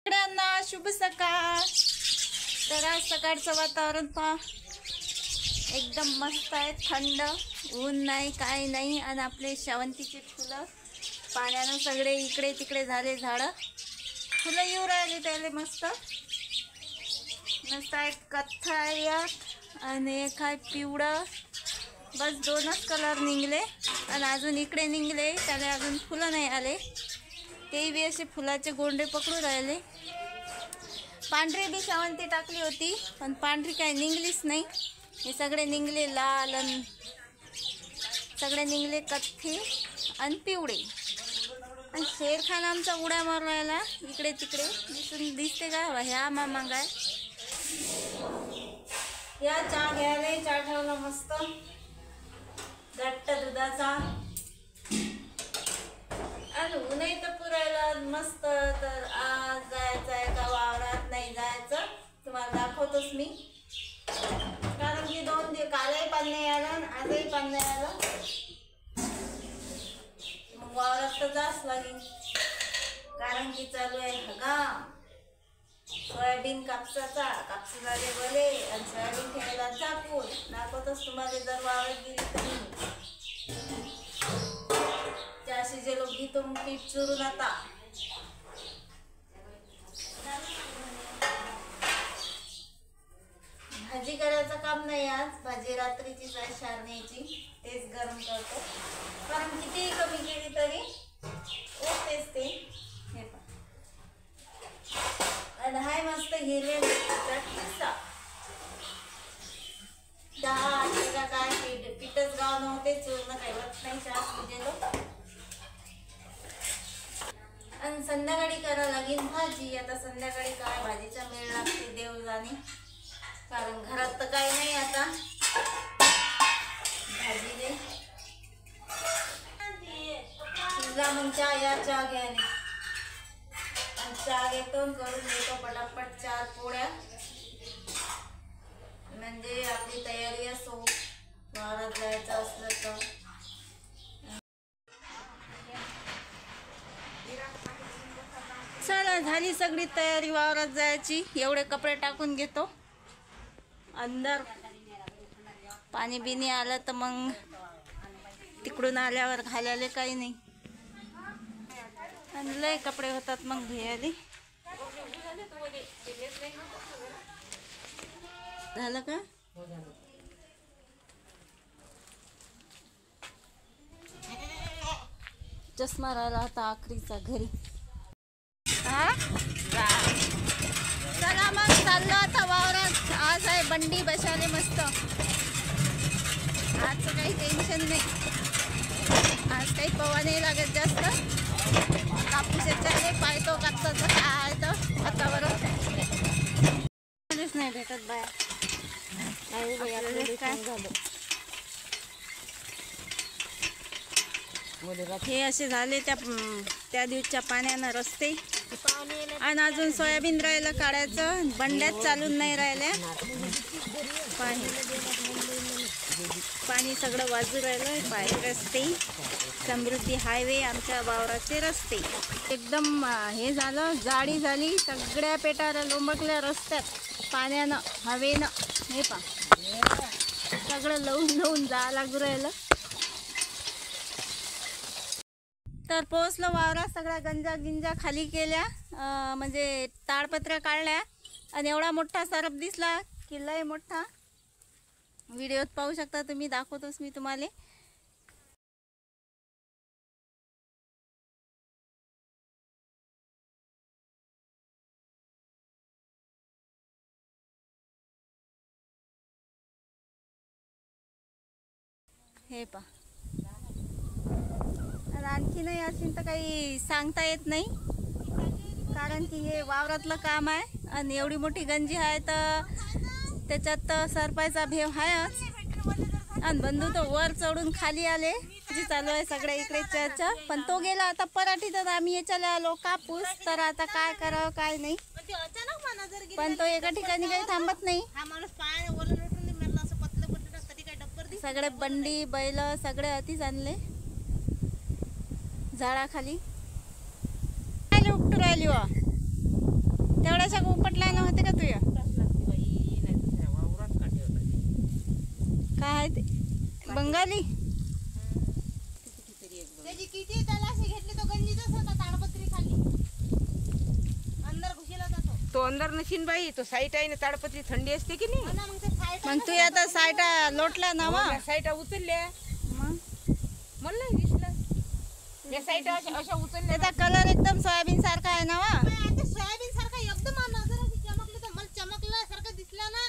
सगळ्यांना शुभ सकाळ। तर आज सकाळचं वातावरण पहा, एकदम मस्त आहे, थंड, ऊन नाही काय नाही। आणि आपले शेवंतीचे फुलं पाण्यानं सगळे इकडे तिकडे झाले, झाडं फुलं येऊ राहिले त्याले मस्त मस्त आहे। कथ्था आहे यात आणि एक आहे पिवळं, बस दोनच कलर निघले आणि अजून इकडे निघले त्याला अजून फुलं नाही आले, ते बी असे फुलाचे गोंडे पकडू राहिले। पांढरी बी शेवंती टाकली होती पण पांढरी काय निघलीच नाही, हे सगळे निघले लाल आणि सगळे निघले कथ्थी आणि पिवळे। आणि शेरखान आमचा उड्या मारून राहिला इकडे तिकडे, दिसते का ह्या मामांगाय या चहा घ्यायला, चहा ठेवला मस्त घट्ट दुधाचा आणि ऊनही तर पुरायला मस्त। तर आज जायचं आहे का वावरात, नाही जायचं तुम्हाला दाखवतोच मी, कारण की दोन दिवस कालही पाणी नाही आलं आणि आजही पाणी नाही आलं, मग वावरात तर जाच लागेल कारण की चालू आहे हगाम। सोयाबीन कापसाचा, कापसा झाले भले आणि सोयाबीन ठेवायला झाकून दाखवतच तुम्हाला जर वावरात गेली तरी। त्याशी जे लोक घेतो पीठ चुरून आता भाजी करायचं काम नाही, आज भाजी रात्रीचीच आहे शारण्याची, तेच गरम करतो कारण किती कमी केली तरी तेच ते। हे पहा आणि हाय मस्त हिरवे मिरचीचा ठिस्सा, चहा का काय पीठच गाव नव्हते, चूर्ण काही होत नाही चहा पूजेलो। आणि संध्याकाळी करा लागेल भाजी, आता संध्याकाळी काय भाजीचा मेळ लागते देव जाणे, कारण घरात तर काही नाही आता भाजीले। तुझा मग चहा या चहा घ्याने, चहा घेतो करून घेतो पटापट 4 पोळ्या, म्हणजे आपली तयारी असो वावरात जायचं असलं तर। चला झाली सगळी तयारी वावरात जायची, एवढे कपडे टाकून घेतो अंदर, पाणी बिनी आलं तर मग तिकडून आल्यावर घालायला काही नाही, आणि लय कपडे होतात मग धुयाले। झालं का? चष्मा राहिला आता आखरीचा घरी। हा चला मग चाललो आता वावरात, आज आहे बंडी बसाले मस्त, आजचं काही टेन्शन नाही, आज काही पवा नाही लागत जास्त, कापूसाच्या पाहतो कापसाचं काय तर वातावरण नाही भेटत बाया, हे असे झाले त्या दिवसच्या पाण्यानं रस्ते, आणि अजून सोयाबीन राहिलं काढायचं, बंड्यात चालून नाही राहिल्या, पाणी सगळं वाजू राहिलं, बाहेर रस्ते समृद्धी हायवे आमच्या वावराचे रस्ते एकदम हे झालं, जाडी झाली, सगळ्या पेटाला लोंबकल्या रस्त्यात पाण्यानं हवेनं। हे पा सगळं लवून जा लागू राहिलं। तर पोहोचलो वावरात, सगळ्या गंजा गिंजा खाली केल्या, म्हणजे ताडपत्र्या काढल्या आणि एवढा मोठा सरप दिसला की लय मोठा, व्हिडिओत पाहू शकता तुम्ही, दाखवतोच मी तुम्हाला। हे पा आणखी नाही असेल तर काही सांगता येत नाही, कारण की हे वावरातलं काम आहे आणि एवढी मोठी गंजी आहे तर त्याच्यात सरपायचा भेव आहेच। आणि बंधू तो वर चढून खाली आले, जी चालू आहे सगळ्या इकडे चर्चा, पण तो गेला आता पराठी, तर आम्ही याच्याला आलो कापूस, तर आता काय करावं काय नाही, पण तो एका ठिकाणी काही थांबत नाही। सगळे बंडी बैल सगळे अतिच आणले झाडाखाली, उपटू राहिली वा लोटल्यानं होते का तुया काय ते बंगाली त्याची किती तलाशी घेतली तो गंजीतच होता ताडपत्री खाली अंदर घुसला जातो तो अंदर नशीन बाई तो साईट आहे ना ताडपत्री थंडी असते की नाही ना मग ते साईड मग तू आता साईटा लोटल्या ना वा साईटा उचलल्या मग मला नाही दिसलं या साईटा अशा उचलल्या त्याचा कलर एकदम सोयाबीन सारखा आहे ना वा ते सोयाबीन सारखा एकदम नजर चमकलं तर मला चमकलं सारखं दिसलं ना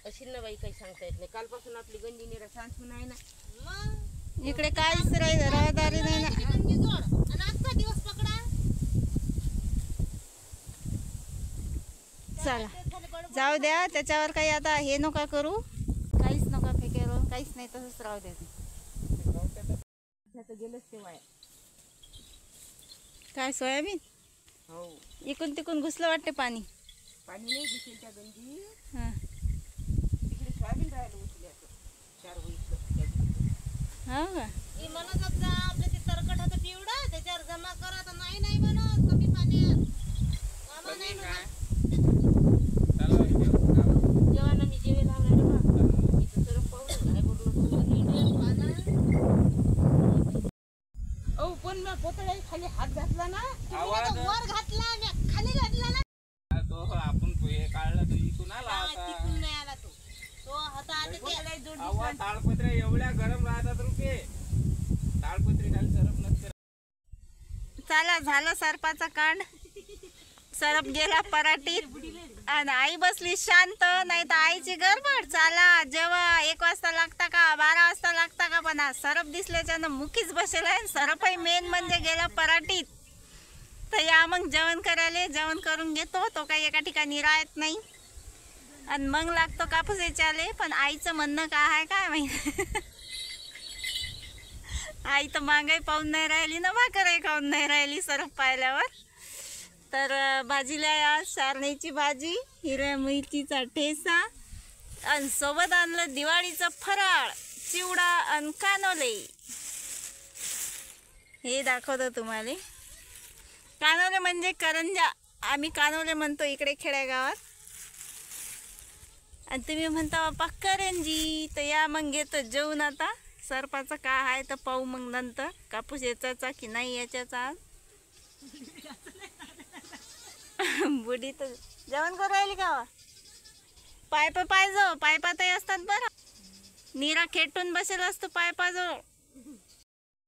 अशी ना बाई काही सांगता येत नाही कालपासून आपली गंजी निरा सांसून आहे ना मग इकडे काहीच रहदारी नाही ना गंजी जोड आणि आजचा दिवस पकडा चला जाऊ द्या त्याच्यावर काही आता हे नका करू काहीच नका फेकेल काहीच नाही तसंच राहू द्या गेलंच ते वाया काय सोयाबीन हो इकून तिकून घुसलं वाटते पाणी पाणी नाही घुसेल त्या गंजी हां तिकडे सोयाबीन राहायला उचले असं 4 वहीत हो का मी म्हणत होता आपलं ते तरकट होतं पिवळं त्याच्यावर जमा करा तर नाही म्हणत कमी पाण्यात मामा नाही म्हणत जेव्हा मी जेवे लावणार बा इथं सरप पाहून काय ओ पण मी पोतळ्या खाली हात घातला ना वर घातला मी खाली घातला ना तो आपण हे काढला तो इथून आला आता तिथून नाही आला तो होता आता ते अव्वा ताडपत्र्या एवढ्या गरम राहतात रुपये ताडपत्री खाली सरप नसते चला झालं सरपाचा कांड सरप गेला पराठीत आणि आई बसली शांत नाही तर आईची गडबड चला जेव्हा 1 वाजता लागता का 12 वाजता लागता का पण सरप दिसल्याच्यानं मुकीच बसेल आहे सरपही मेन म्हणजे गेला पराठीत तर या मग जेवण करायला जेवण करून घेतो तो काही एका ठिकाणी राहत नाही आणि मग लागतो कापूस याच्याले पण आईचं म्हणणं काय आहे काय माहिती आई तर महागाई पाहून नाही राहिली ना भाकरही खाऊन नाही राहिली सरप पाहिल्यावर तर भाजीला आज सारण्याची भाजी हिरव्या मिरचीचा ठेसा आणि सोबत आणलं दिवाळीचं फराळ चिवडा आणि कानोले हे दाखवतो तुम्हाला कानोले म्हणजे करंजा आम्ही कानोले म्हणतो इकडे खेड्यागावात आणि तुम्ही म्हणता बाप्पा करंजी तर या मग घेतो जेवून आता सरपाचं काय आहे तर पाहू मग नंतर कापूस याचाचा की नाही याच्याचा बुडी तर जेवण करू राहिली का पायप पाहिजे पायपातही असतात बरं निरा खेटून बसेल असतो पायपाजवळ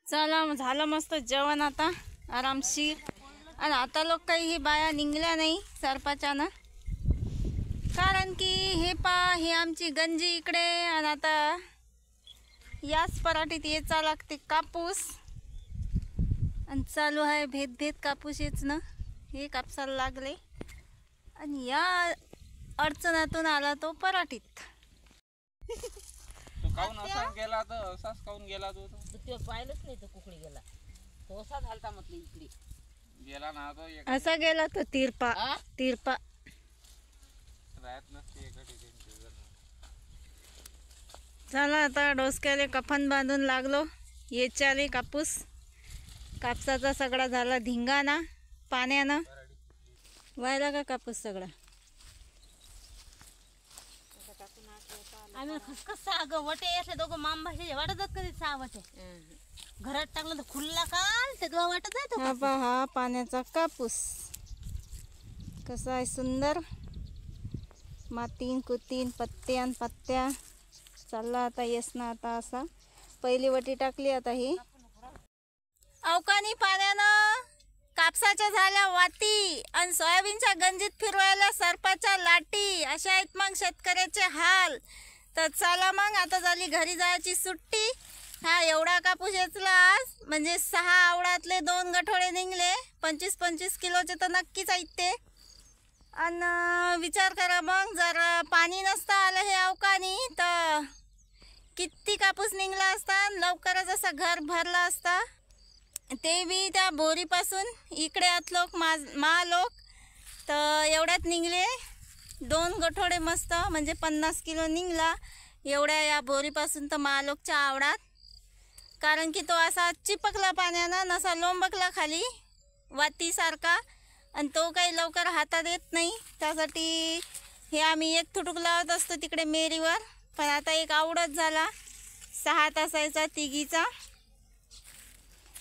चला झालं मस्त जेवण आता आरामशीर आणि आता लोक काही हे बाया निघल्या नाही सरपाच्यानं कारण की हे हे आमची गंजी इकडे आणि आता याच पराठीत याचा लागते कापूस आणि चालू आहे भेद कापूस येच ना हे कापसाला लागले आणि या अडचणातून आला तो पराठीत तो काऊन असा गेला तर असाच काऊन गेला तो ते पाहिलंच नाही तो कुकडी गेला तो असा झालता म्हटलं इकडे गेला ना तो असा गेला तो तिरपा राहत नसते एका ठिकाणी चला आता डोसक्याले कफन बांधून लागलो येच्याले कापूस कापसाचा सगळा झाला धिंगाणा पाण्यानं व्हायला का कापूस सगळा आम्ही खसखस सहा वटे असले दोघं मामभाषे वाटतात कधी 6 वटे घरात टाकलं तर खुल्ला काल ते दोघं वाटत आहे तो हा पहा पाण्याचा कापूस कसा आहे सुंदर मातीन कुतीन पत्त्यान पत्त्या चालला आता येस ना आता असा पहिली वटी टाकली आता ही अवकानी पाण्यानं कापसाच्या झाल्या वाती आणि सोयाबीनच्या गंजीत फिरवायला सरपाच्या लाटी अशा आहेत मग शेतकऱ्याचे हाल तर चला मग आता झाली घरी जायची सुट्टी हा एवढा कापूस येचला आज म्हणजे 6 आवडातले 2 गठोडे निघले 25-25 किलोचे तर नक्कीच आहेत ते आणि विचार करा मग जर पाणी नसतं आलं हे अवकानी तर किती कापूस निघला असता लवकरच असं घर भरला असता ते बी त्या बोरीपासून इकडे आत लोक मा लोक तर एवढ्यात निघले 2 गठोडे मस्त म्हणजे 50 किलो निघला एवढ्या या बोरीपासून तर मालोकच्या आवडात कारण की तो असा चिपकला पाण्यानं नसा लोंबकला खाली वातीसारखा आणि तो काही लवकर हातात येत नाही. त्यासाठी हे आम्ही एक थुटूक लावत असतो तिकडे मेरीवर. पण आता एक आवडत झाला 6 तासाचा तिघीचा.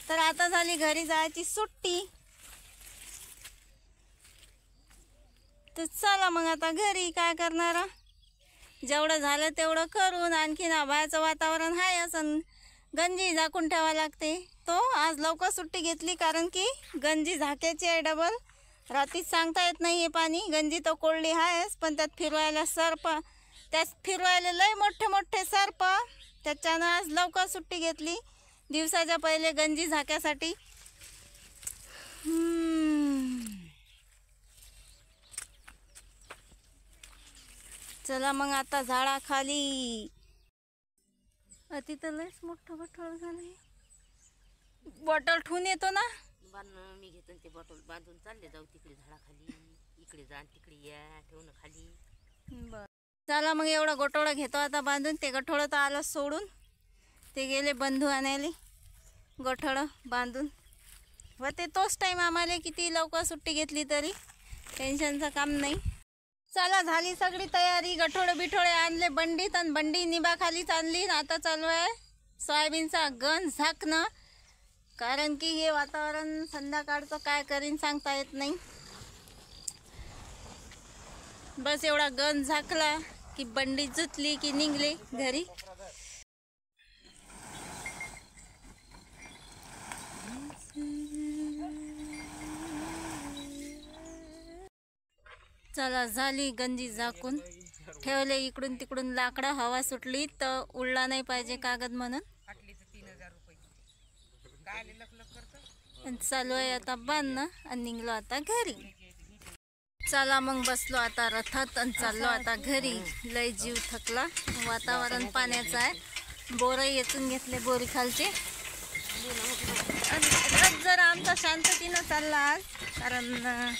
तर आता झाली घरी जायची सुट्टी. तर चला मग आता घरी. काय करणार, जेवढं झालं तेवढं करून. आणखीन आभाळाचं वातावरण आहे असं गंजी झाकून ठेवा लागते. तो आज लवकर सुट्टी घेतली कारण की गंजी झाकायची आहे डबल. रात्रीच सांगता येत नाही हे पाणी. गंजी तो कोरडी आहेच पण त्यात फिरवायला सर्प, त्यात फिरवायला लय मोठे मोठे सर्प. त्याच्यानं आज लवकर सुट्टी घेतली दिवसाच्या पहिले गंजी झाक्यासाठी. चला मग आता झाडाखाली. तिथं लयच मोठं गठोळ झालं. बॉटल ठेवून येतो ना. मी घेतो ते बॉटल बांधून चालले जाऊ तिकडे झाडाखाली. इकडे जा तिकडे या ठेवून खाली. बर चला मग एवढा गठोळा घेतो आता बांधून. ते गठोळं तर आलं सोडून. ते गेले बंधू आणायला गठोळं बांधून. व ते तोच टाईम आम्हाला किती लवकर सुट्टी घेतली तरी टेन्शनचं काम नाही. चला झाली सगळी तयारी. गठोळे बिठोळे आणले बंडीत आणि बंडी निबाखालीच आणली. आता चालू आहे सोयाबीनचा गण झाकणं. कारण की हे वातावरण संध्याकाळचं काय करीन सांगता येत नाही. बस एवढा गण झाकला की बंडी जुतली की निघले घरी. चला झाली गंजी झाकून ठेवले. इकडून तिकडून लाकडं हवा सुटली तर उडला नाही पाहिजे कागद म्हणून. चालू आहे आता बांधणं आणि निघलो आता घरी. चला मग बसलो आता रथात आणि चाललो आता घरी. लय जीव थकला. वातावरण पाण्याचं आहे. बोरही येचून घेतले बोरी खालचे. रथ जरा आमचा शांततेनं चालला आज. कारण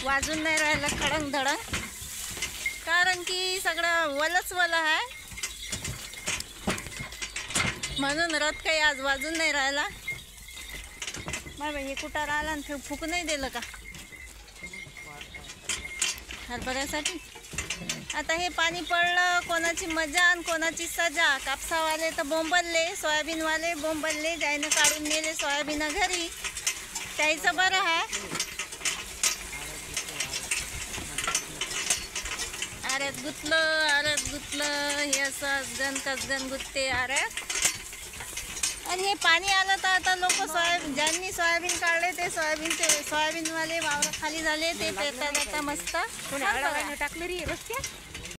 वाजून नाही राहिलं खडंग धडंग. कारण की सगळं वलच वल आहे म्हणून रथ काही आज वाजून नाही राहिला. बाबा हे कुठं राहिला आणि फुक नाही दिलं का हरभऱ्यासाठी. आता हे पाणी पडलं कोणाची मजा आणि कोणाची सजा. कापसावाले तर बोंबलले, सोयाबीनवाले बोंबलले. ज्यानं काढून नेले सोयाबीन घरी त्याचं बरं आहे. आऱ्यात गुतलं हे असं कसगण गुतते आऱ्यात. आणि हे पाणी आलं तर आता लोक ज्यांनी सोयाबीन काढले ते सोयाबीनवाले वावर खाली झाले. ते पेरता जाता मस्त टाकलं रे रस्त्यात.